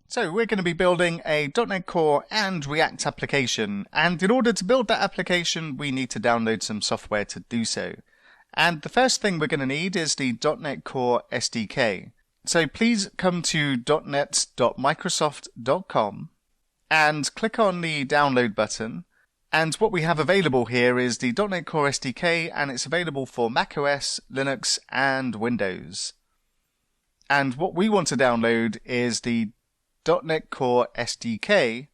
So we're going to be building a .NET Core and React application, and in order to build that application we need to download some software to do so. And the first thing we're going to need is the .NET Core SDK. So please come to .net.microsoft.com and click on the download button, and what we have available here is the .NET Core SDK, and it's available for macOS, Linux and Windows. And what we want to download is the .NET Core SDK,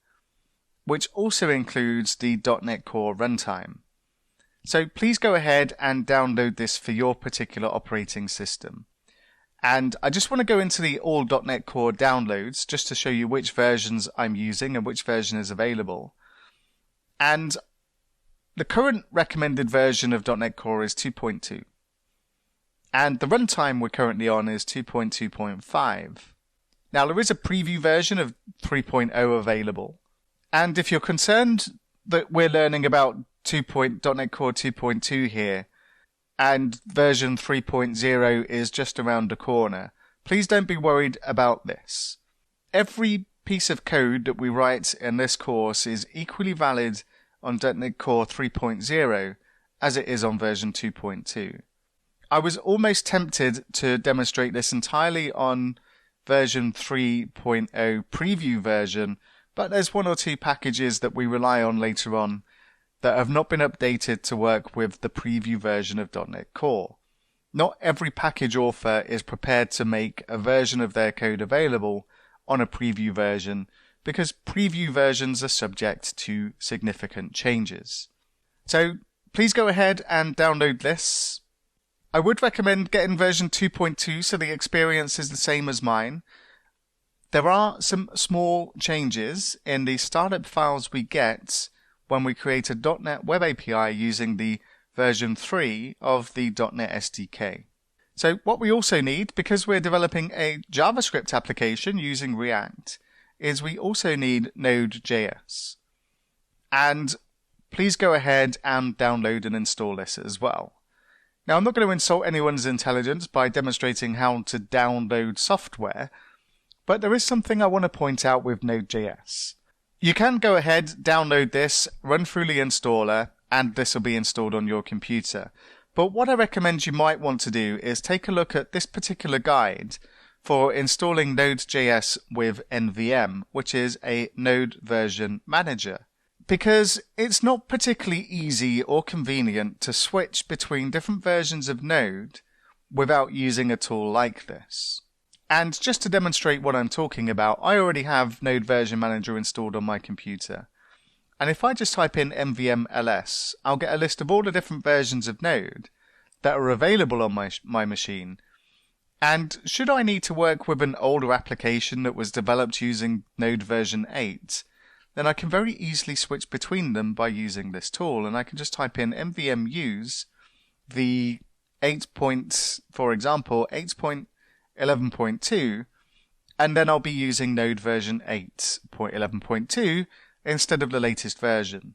which also includes the .NET Core runtime. So please go ahead and download this for your particular operating system. And I just want to go into the all .NET Core downloads just to show you which versions I'm using and which version is available. And the current recommended version of .NET Core is 2.2. And the runtime we're currently on is 2.2.5. Now, there is a preview version of 3.0 available. And if you're concerned that we're learning about .NET Core 2.2 here, and version 3.0 is just around the corner, please don't be worried about this. Every piece of code that we write in this course is equally valid on .NET Core 3.0 as it is on version 2.2. I was almost tempted to demonstrate this entirely on version 3.0 preview version, but there's one or two packages that we rely on later on that have not been updated to work with the preview version of .NET Core. Not every package author is prepared to make a version of their code available on a preview version, because preview versions are subject to significant changes. So please go ahead and download this. I would recommend getting version 2.2 so the experience is the same as mine. There are some small changes in the startup files we get when we create a .NET Web API using the version 3 of the .NET SDK. So what we also need, because we're developing a JavaScript application using React, is we also need Node.js. And please go ahead and download and install this as well. Now, I'm not going to insult anyone's intelligence by demonstrating how to download software, but there is something I want to point out with Node.js. You can go ahead, download this, run through the installer, and this will be installed on your computer. But what I recommend you might want to do is take a look at this particular guide for installing Node.js with NVM, which is a Node version manager. Because it's not particularly easy or convenient to switch between different versions of Node without using a tool like this. And just to demonstrate what I'm talking about, I already have Node Version Manager installed on my computer. And if I just type in nvm ls, I'll get a list of all the different versions of Node that are available on my machine. And should I need to work with an older application that was developed using Node version 8, then I can very easily switch between them by using this tool, and I can just type in nvm use the for example 8.11.2, and then I'll be using Node version 8.11.2 instead of the latest version.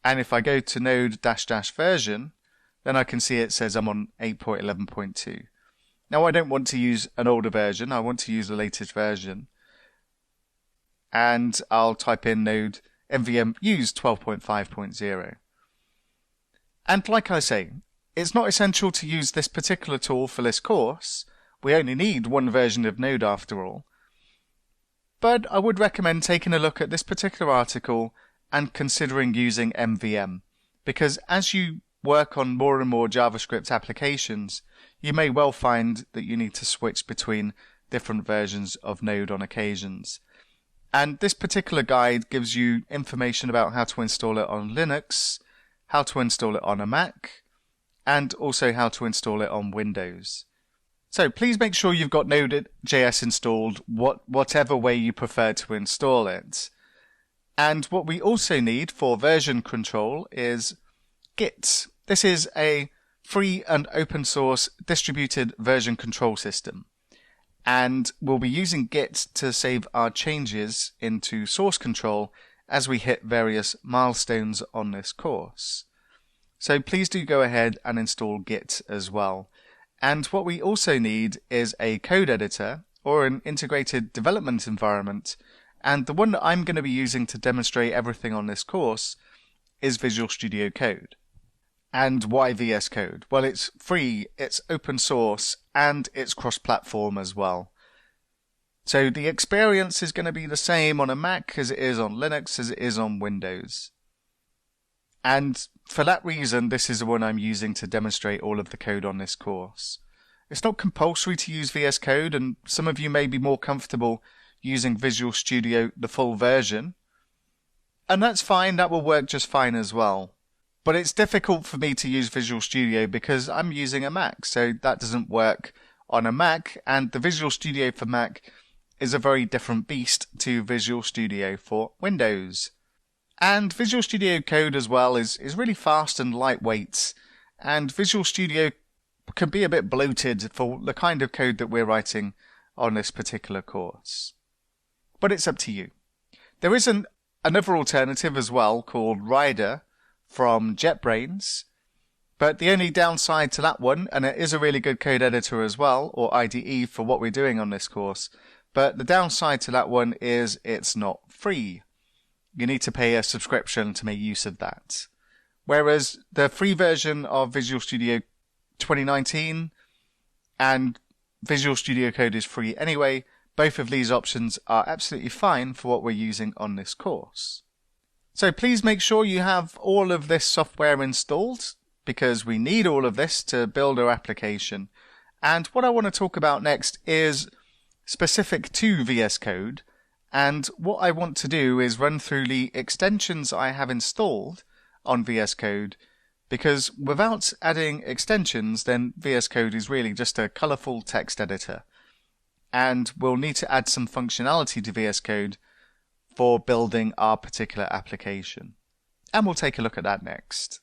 And if I go to node -- version, then I can see it says I'm on 8.11.2. Now, I don't want to use an older version, I want to use the latest version. And I'll type in node nvm use 12.5.0. And like I say, it's not essential to use this particular tool for this course. We only need one version of Node after all. But I would recommend taking a look at this particular article and considering using NVM, because as you work on more and more JavaScript applications, you may well find that you need to switch between different versions of Node on occasions. And this particular guide gives you information about how to install it on Linux, how to install it on a Mac, and also how to install it on Windows. So please make sure you've got Node.js installed, whatever way you prefer to install it. And what we also need for version control is Git. This is a free and open source distributed version control system. And we'll be using Git to save our changes into source control as we hit various milestones on this course. So please do go ahead and install Git as well. And what we also need is a code editor or an integrated development environment. And the one that I'm going to be using to demonstrate everything on this course is Visual Studio Code. And why VS Code? Well, it's free, it's open source, and it's cross-platform as well. So the experience is going to be the same on a Mac as it is on Linux, as it is on Windows. And for that reason, this is the one I'm using to demonstrate all of the code on this course. It's not compulsory to use VS Code, and some of you may be more comfortable using Visual Studio, the full version. And that's fine, that will work just fine as well. But it's difficult for me to use Visual Studio because I'm using a Mac, so that doesn't work on a Mac, and the Visual Studio for Mac is a very different beast to Visual Studio for Windows. And Visual Studio Code as well is really fast and lightweight, and Visual Studio can be a bit bloated for the kind of code that we're writing on this particular course. But it's up to you. There is another alternative as well called Rider from JetBrains, but the only downside to that one, and it is a really good code editor as well, or IDE for what we're doing on this course, but the downside to that one is it's not free. You need to pay a subscription to make use of that. Whereas the free version of Visual Studio 2019 and Visual Studio Code is free anyway, both of these options are absolutely fine for what we're using on this course. So please make sure you have all of this software installed, because we need all of this to build our application. And what I want to talk about next is specific to VS Code, and what I want to do is run through the extensions I have installed on VS Code, because without adding extensions, then VS Code is really just a colourful text editor. And we'll need to add some functionality to VS Code for building our particular application. And we'll take a look at that next.